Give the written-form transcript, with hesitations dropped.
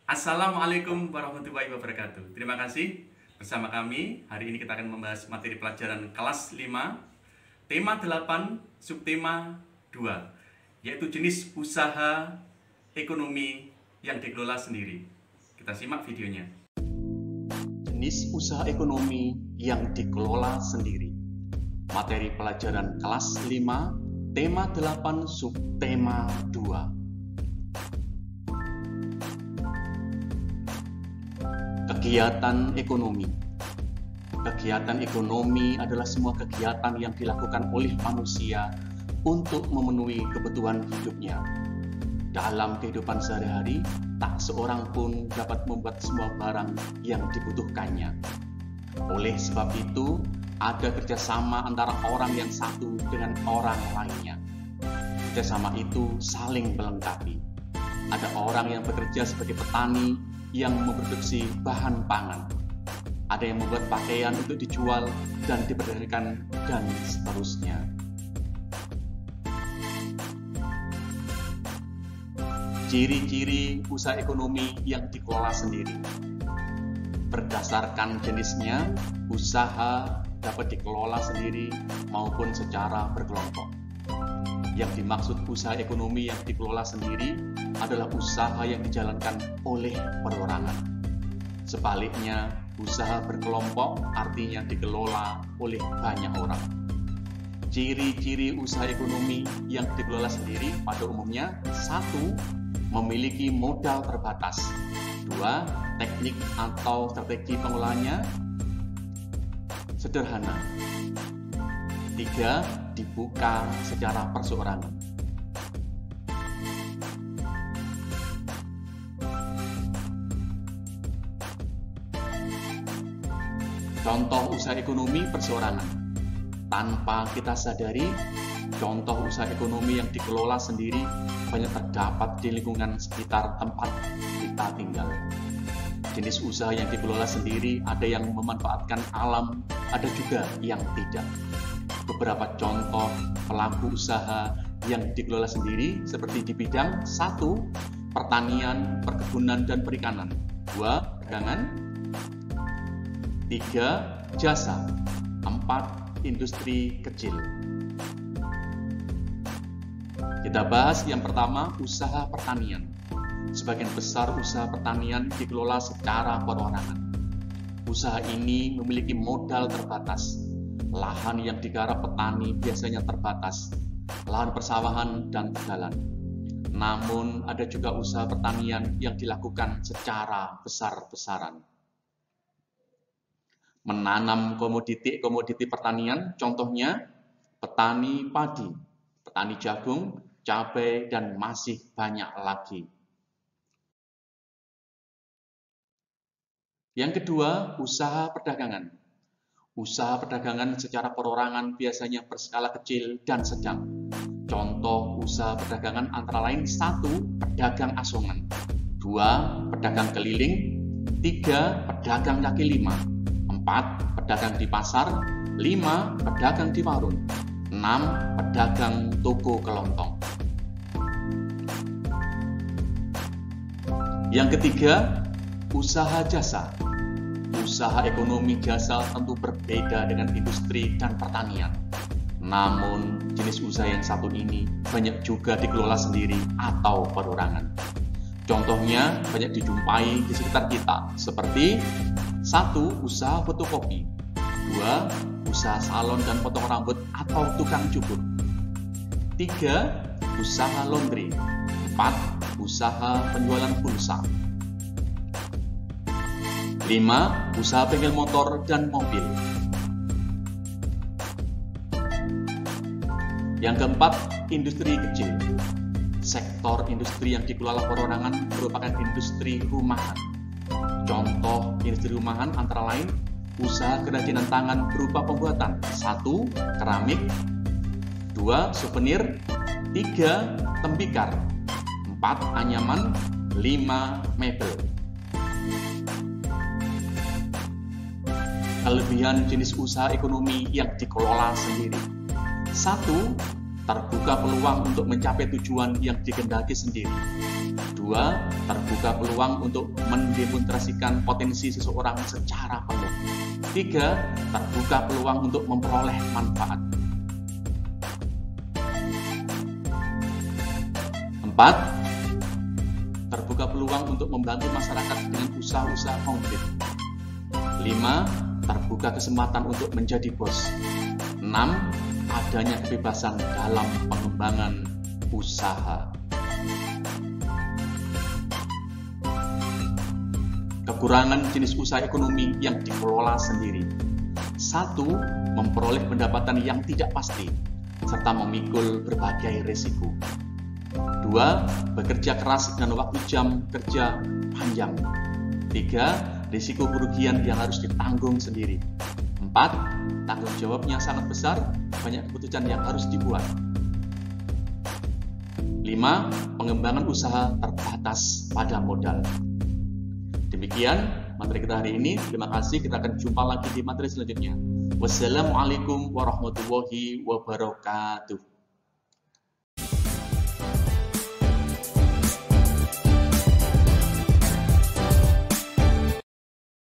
Assalamualaikum warahmatullahi wabarakatuh. Terima kasih bersama kami. Hari ini kita akan membahas materi pelajaran kelas 5, tema 8, subtema 2, yaitu jenis usaha ekonomi yang dikelola sendiri. Kita simak videonya. Jenis usaha ekonomi yang dikelola sendiri. Materi pelajaran kelas 5, tema 8, subtema 2. Kegiatan ekonomi. Kegiatan ekonomi adalah semua kegiatan yang dilakukan oleh manusia untuk memenuhi kebutuhan hidupnya. Dalam kehidupan sehari-hari, tak seorang pun dapat membuat semua barang yang dibutuhkannya. Oleh sebab itu, ada kerjasama antara orang yang satu dengan orang lainnya. Kerjasama itu saling melengkapi. Ada orang yang bekerja sebagai petani yang memproduksi bahan pangan. Ada yang membuat pakaian untuk dijual dan diperdagangkan, dan seterusnya. Ciri-ciri usaha ekonomi yang dikelola sendiri. Berdasarkan jenisnya, usaha dapat dikelola sendiri maupun secara berkelompok. Yang dimaksud usaha ekonomi yang dikelola sendiri adalah usaha yang dijalankan oleh perorangan. Sebaliknya, usaha berkelompok artinya dikelola oleh banyak orang. Ciri-ciri usaha ekonomi yang dikelola sendiri pada umumnya: 1. Memiliki modal terbatas. 2. Teknik atau strategi pengolahannya sederhana. 3. Dibuka secara perseorangan. Contoh usaha ekonomi perseorangan. Tanpa kita sadari, contoh usaha ekonomi yang dikelola sendiri banyak terdapat di lingkungan sekitar tempat kita tinggal. Jenis usaha yang dikelola sendiri ada yang memanfaatkan alam, ada juga yang tidak. Beberapa contoh pelaku usaha yang dikelola sendiri seperti di bidang 1. Pertanian, perkebunan, dan perikanan. 2. Perdagangan. 3. Jasa. 4. Industri kecil. Kita bahas yang pertama, usaha pertanian. Sebagian besar usaha pertanian dikelola secara perorangan. Usaha ini memiliki modal terbatas. Lahan yang digarap petani biasanya terbatas, lahan persawahan dan tegalan. Namun ada juga usaha pertanian yang dilakukan secara besar-besaran. Menanam komoditi pertanian, contohnya petani padi, petani jagung, cabai, dan masih banyak lagi. Yang kedua, usaha perdagangan. Usaha perdagangan secara perorangan biasanya berskala kecil dan sedang. Contoh usaha perdagangan antara lain: 1. Pedagang asongan. 2. Pedagang keliling. 3. Pedagang kaki lima. 4. Pedagang di pasar. 5. Pedagang di warung. 6. Pedagang toko kelontong. Yang ketiga, usaha jasa. Usaha ekonomi jasa tentu berbeda dengan industri dan pertanian. Namun, jenis usaha yang satu ini banyak juga dikelola sendiri atau perorangan. Contohnya banyak dijumpai di sekitar kita, seperti 1. Usaha fotokopi. 2. Usaha salon dan potong rambut atau tukang cukur. 3. Usaha laundry. 4. Usaha penjualan pulsa. 5. Usaha bengkel motor dan mobil. Yang keempat, industri kecil. Sektor industri yang dikelola perorangan merupakan industri rumahan. Contoh industri rumahan antara lain usaha kerajinan tangan berupa pembuatan: 1. Keramik. 2. Souvenir. 3. Tembikar. 4. Anyaman. 5. Mebel. Kelebihan jenis usaha ekonomi yang dikelola sendiri. 1. terbuka peluang untuk mencapai tujuan yang dikehendaki sendiri. 2. Terbuka peluang untuk mendemonstrasikan potensi seseorang secara penuh. 3. Terbuka peluang untuk memperoleh manfaat. 4. Terbuka peluang untuk membantu masyarakat dengan usaha-usaha konkret. 5. Terbuka kesempatan untuk menjadi bos. 6. Adanya kebebasan dalam pengembangan usaha. Kekurangan jenis usaha ekonomi yang dikelola sendiri. 1. Memperoleh pendapatan yang tidak pasti, serta memikul berbagai risiko. 2. Bekerja keras dengan waktu jam kerja panjang. 3. Risiko kerugian yang harus ditanggung sendiri. 4. Tanggung jawabnya sangat besar, banyak keputusan yang harus dibuat. 5. Pengembangan usaha terbatas pada modal. Demikian materi kita hari ini. Terima kasih. Kita akan jumpa lagi di materi selanjutnya. Wassalamualaikum warahmatullahi wabarakatuh.